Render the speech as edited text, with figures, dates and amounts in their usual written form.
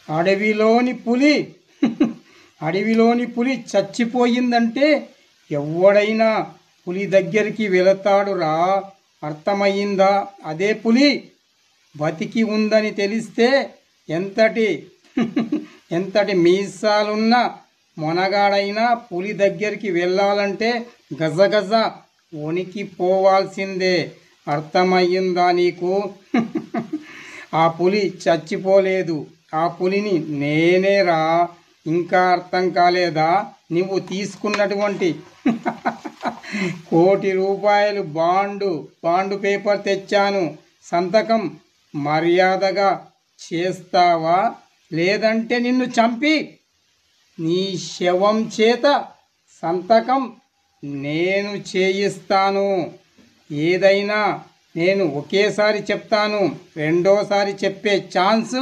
అడవిలోని పులి అడవిలోని పులి చచ్చిపోయిందంటే ఎవడైనా పులి దగ్గరికి వెళతాడురా. అర్థమయ్యిందా? అదే పులి బతికి ఉందని తెలిస్తే ఎంతటి ఎంతటి మీసాలున్న మొనగాడైనా పులి దగ్గరికి వెళ్ళాలంటే గజగజ వణికిపోవాల్సిందే. అర్థమయ్యిందా నీకు? ఆ పులి చచ్చిపోలేదు. ఆ పులిని నేనేరా. ఇంకా అర్థం కాలేదా? నువ్వు తీసుకున్నటువంటి ₹1,00,00,000 బాండు పేపర్ తెచ్చాను. సంతకం మర్యాదగా చేస్తావా? లేదంటే నిన్ను చంపి నీ శవం చేత సంతకం నేను చేయిస్తాను. ఏదైనా నేను ఒకేసారి చెప్తాను. రెండోసారి చెప్పే ఛాన్స్